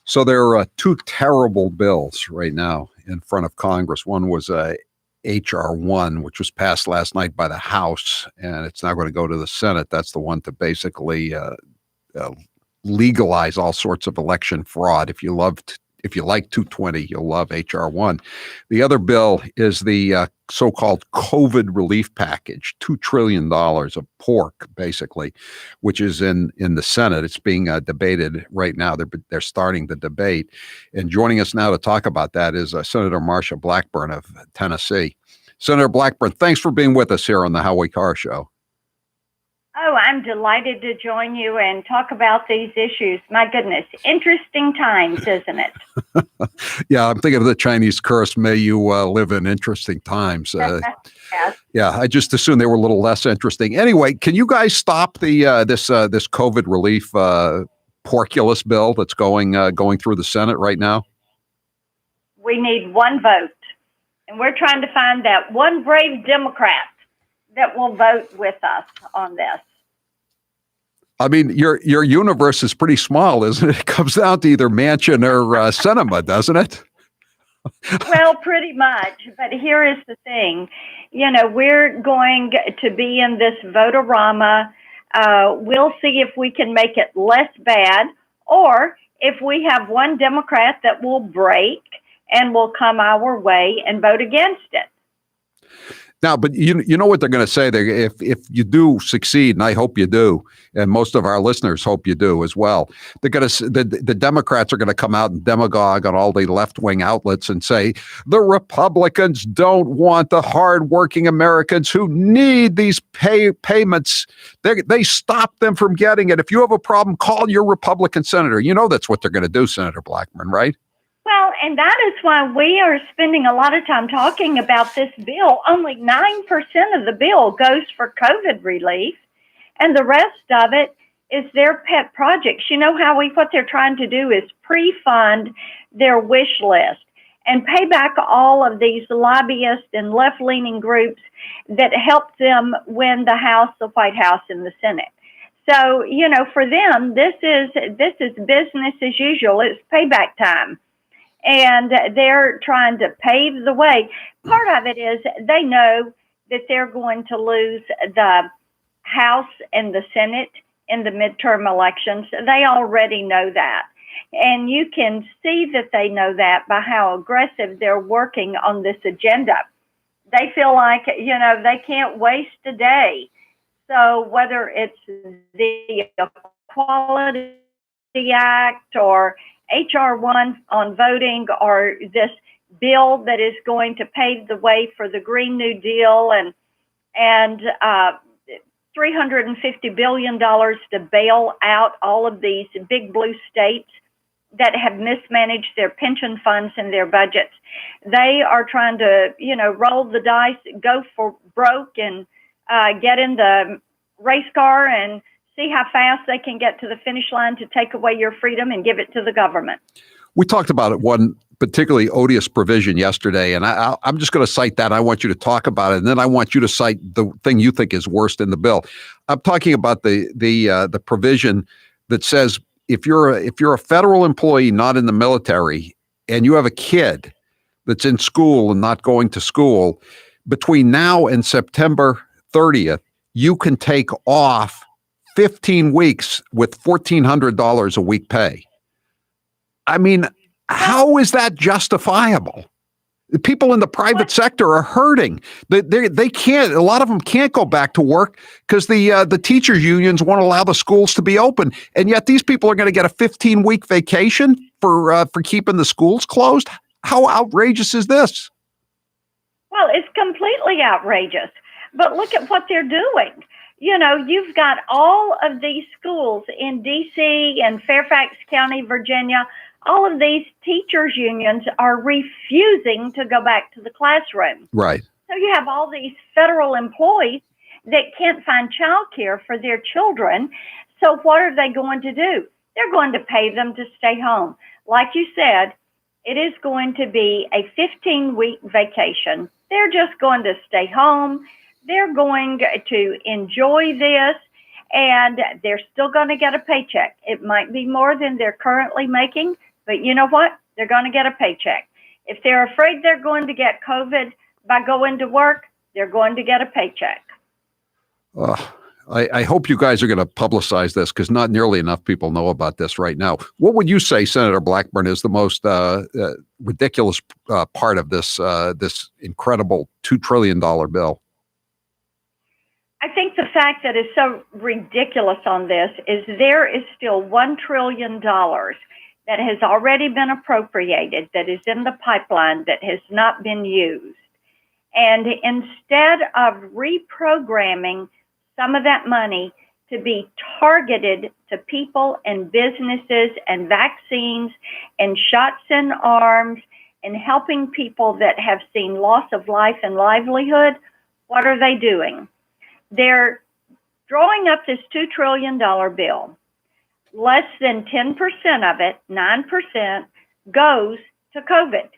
So there are two terrible bills right now in front of Congress. One was H.R. 1, which was passed last night by the House, and it's now going to go to the Senate. That's the one to basically legalize all sorts of election fraud. If you like 220, you'll love H.R. 1. The other bill is the so-called COVID relief package, $2 trillion of pork, basically, which is in the Senate. It's being debated right now. They're starting the debate. And joining us now to talk about that is Senator Marsha Blackburn of Tennessee. Senator Blackburn, thanks for being with us here on the Howie Carr Show. Oh, I'm delighted to join you and talk about these issues. My goodness, interesting times, isn't it? Yeah, I'm thinking of the Chinese curse, may you live in interesting times. Yes. Yeah, I just assumed they were a little less interesting. Anyway, can you guys stop the this COVID relief porculus bill that's going through the Senate right now? We need one vote, and we're trying to find that one brave Democrat that will vote with us on this. I mean, your universe is pretty small, isn't it? It comes down to either Manchin or Sinema, doesn't it? Well, pretty much. But here is the thing. We're going to be in this vote-a-rama. We'll see if we can make it less bad, or if we have one Democrat that will break and will come our way and vote against it. Now, but you know what they're going to say. If you do succeed, and I hope you do, and most of our listeners hope you do as well, they're going to the Democrats are going to come out and demagogue on all the left-wing outlets and say the Republicans don't want the hard-working Americans who need these payments. They stop them from getting it. If you have a problem, call your Republican senator. You know that's what they're going to do, Senator Blackburn, right? Well, and that is why we are spending a lot of time talking about this bill. Only 9% of the bill goes for COVID relief, and the rest of it is their pet projects. You know, Howie, what they're trying to do is pre-fund their wish list and pay back all of these lobbyists and left-leaning groups that helped them win the House, the White House, and the Senate. So, for them, this is business as usual. It's payback time. And they're trying to pave the way. Part of it is they know that they're going to lose the House and the Senate in the midterm elections. They already know that. And you can see that they know that by how aggressive they're working on this agenda. They feel like, they can't waste a day. So whether it's the Equality Act or H.R. 1 on voting, or this bill that is going to pave the way for the Green New Deal and $350 billion to bail out all of these big blue states that have mismanaged their pension funds and their budgets. They are trying to, roll the dice, go for broke, and get in the race car and see how fast they can get to the finish line to take away your freedom and give it to the government. We talked about it, one particularly odious provision yesterday, and I'm just going to cite that. I want you to talk about it, and then I want you to cite the thing you think is worst in the bill. I'm talking about the provision that says if you're a federal employee not in the military and you have a kid that's in school and not going to school, between now and September 30th, you can take off 15 weeks with $1,400 a week pay. I mean, how is that justifiable? The people in the private sector are hurting. They can't. A lot of them can't go back to work because the teachers unions won't allow the schools to be open, and yet these people are going to get a 15-week vacation for keeping the schools closed. How outrageous is this? Well, it's completely outrageous. But look at what they're doing. You've got all of these schools in D.C. and Fairfax County, Virginia. All of these teachers' unions are refusing to go back to the classroom. Right. So you have all these federal employees that can't find childcare for their children. So what are they going to do? They're going to pay them to stay home. Like you said, it is going to be a 15-week vacation. They're just going to stay home. They're going to enjoy this, and they're still going to get a paycheck. It might be more than they're currently making, But you know what? They're going to get a paycheck. If they're afraid they're going to get COVID by going to work, they're going to get a paycheck. I hope you guys are going to publicize this, because not nearly enough people know about this right now. What would you say, Senator Blackburn, is the most ridiculous part of this incredible $2 trillion bill? I think the fact that is so ridiculous on this is there is still $1 trillion that has already been appropriated, that is in the pipeline, that has not been used. And instead of reprogramming some of that money to be targeted to people and businesses and vaccines and shots in arms and helping people that have seen loss of life and livelihood, what are they doing? They're drawing up this $2 trillion bill. Less than 10% of it, 9%, goes to COVID.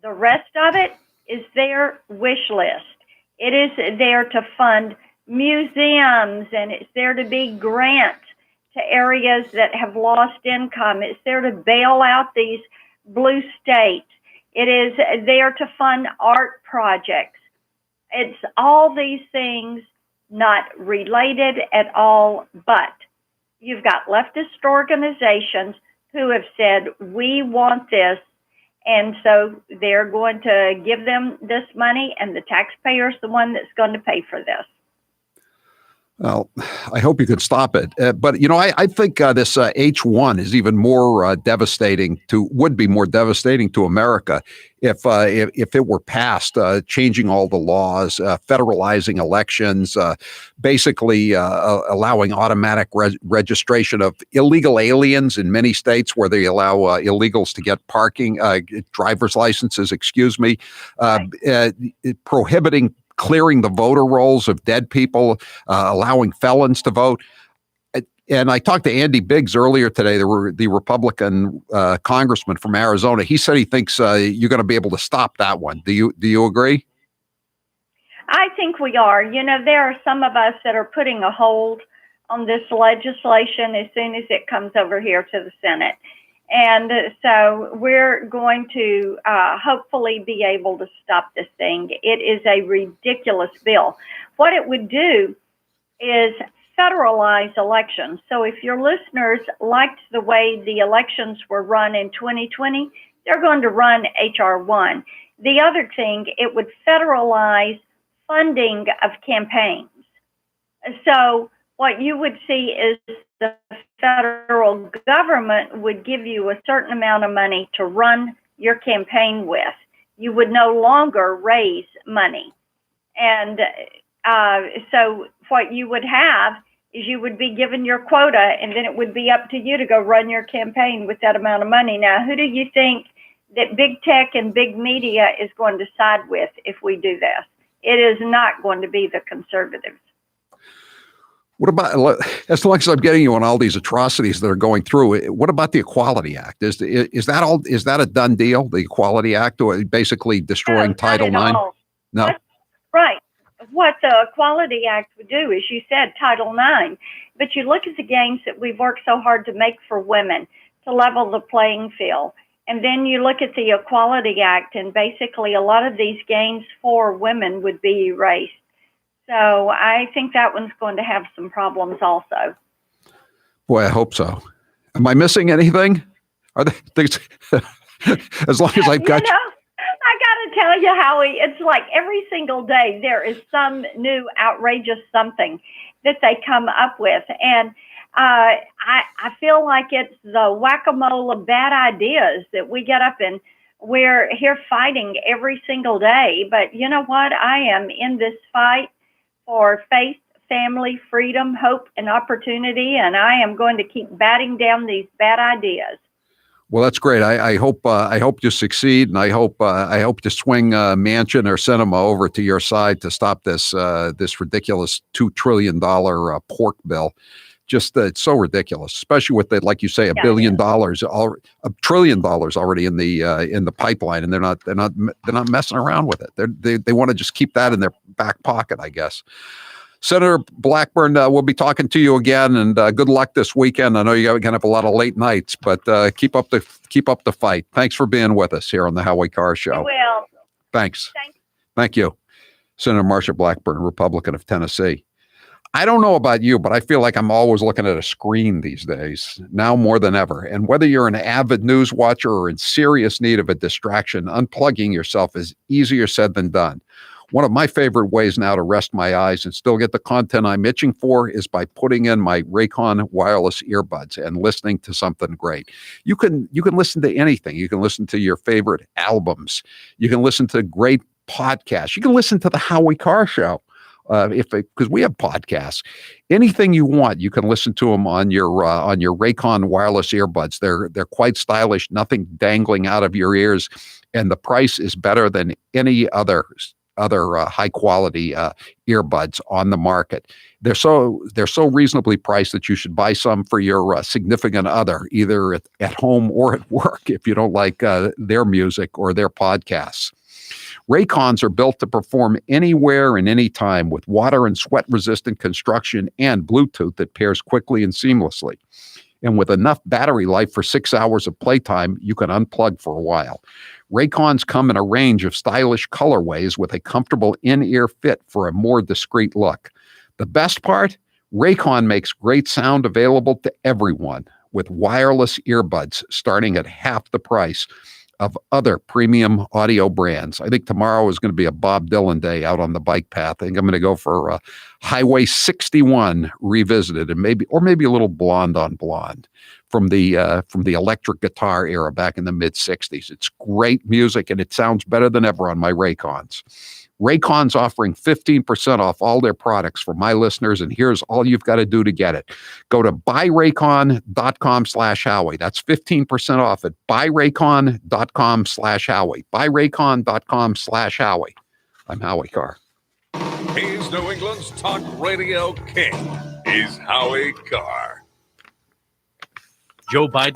The rest of it is their wish list. It is there to fund museums, and it's there to be grants to areas that have lost income. It's there to bail out these blue states. It is there to fund art projects. It's all these things not related at all, but you've got leftist organizations who have said, we want this, and so they're going to give them this money, and the taxpayer's the one that's going to pay for this. Well, I hope you could stop it. But, I think this H1 is even more would be more devastating to America if it were passed, changing all the laws, federalizing elections, basically allowing automatic registration of illegal aliens in many states where they allow illegals to get driver's licenses, prohibiting clearing the voter rolls of dead people, allowing felons to vote. And I talked to Andy Biggs earlier today, the Republican congressman from Arizona. He said he thinks you're going to be able to stop that one. Do you agree? I think we are. There are some of us that are putting a hold on this legislation as soon as it comes over here to the Senate. And so we're going to hopefully be able to stop this thing. It is a ridiculous bill. What it would do is federalize elections. So if your listeners liked the way the elections were run in 2020, they're going to run H.R. 1. The other thing, it would federalize funding of campaigns. So what you would see is the federal government would give you a certain amount of money to run your campaign with. You would no longer raise money. And so what you would have is you would be given your quota, and then it would be up to you to go run your campaign with that amount of money. Now, who do you think that big tech and big media is going to side with if we do this? It is not going to be the conservatives. What about, as long as I'm getting you on all these atrocities that are going through, what about the Equality Act? Is that a done deal? The Equality Act, or basically destroying Title IX? No. Right. What the Equality Act would do is, you said Title IX, but you look at the gains that we've worked so hard to make for women to level the playing field. And then you look at the Equality Act, and basically a lot of these gains for women would be erased. So I think that one's going to have some problems also. Boy, I hope so. Am I missing anything? Are there things? As long as I've got you. I got to tell you, Howie, it's like every single day there is some new outrageous something that they come up with. And I feel like it's the whack-a-mole of bad ideas that we get up and we're here fighting every single day. But you know what? I am in this fight for faith, family, freedom, hope, and opportunity, and I am going to keep batting down these bad ideas. Well, that's great. I hope you succeed, and I hope to swing Manchin or Sinema over to your side to stop this ridiculous $2 trillion pork bill. Just it's so ridiculous, especially with like you say, $1 billion, $1 trillion already in the pipeline, and they're not messing around with it. They want to just keep that in their back pocket, I guess. Senator Blackburn, we'll be talking to you again, and good luck this weekend. I know you're going to have a lot of late nights, but keep up the fight. Thanks for being with us here on the Howie Carr Show. You will. Thanks. Thank you. Senator Marsha Blackburn, Republican of Tennessee. I don't know about you, but I feel like I'm always looking at a screen these days, now more than ever. And whether you're an avid news watcher or in serious need of a distraction, unplugging yourself is easier said than done. One of my favorite ways now to rest my eyes and still get the content I'm itching for is by putting in my Raycon wireless earbuds and listening to something great. You can listen to anything. You can listen to your favorite albums. You can listen to great podcasts. You can listen to the Howie Carr Show. Because we have podcasts, anything you want, you can listen to them on your Raycon wireless earbuds. They're quite stylish, nothing dangling out of your ears, and the price is better than any other high quality earbuds on the market. They're so reasonably priced that you should buy some for your significant other, either at home or at work, if you don't like their music or their podcasts. Raycons are built to perform anywhere and anytime with water and sweat resistant construction and Bluetooth that pairs quickly and seamlessly. And with enough battery life for 6 hours of playtime, you can unplug for a while. Raycons come in a range of stylish colorways with a comfortable in-ear fit for a more discreet look. The best part? Raycon makes great sound available to everyone with wireless earbuds starting at half the price of other premium audio brands. I think tomorrow is going to be a Bob Dylan day out on the bike path. I think I'm going to go for Highway 61 revisited, and maybe a little Blonde on Blonde from the electric guitar era back in the mid 60s. It's great music and it sounds better than ever on my Raycons. Raycon's offering 15% off all their products for my listeners, and here's all you've got to do to get it. Go to buyraycon.com/Howie. That's 15% off at buyraycon.com/Howie. Buyraycon.com/Howie. I'm Howie Carr. He's New England's talk radio king. He's Howie Carr. Joe Biden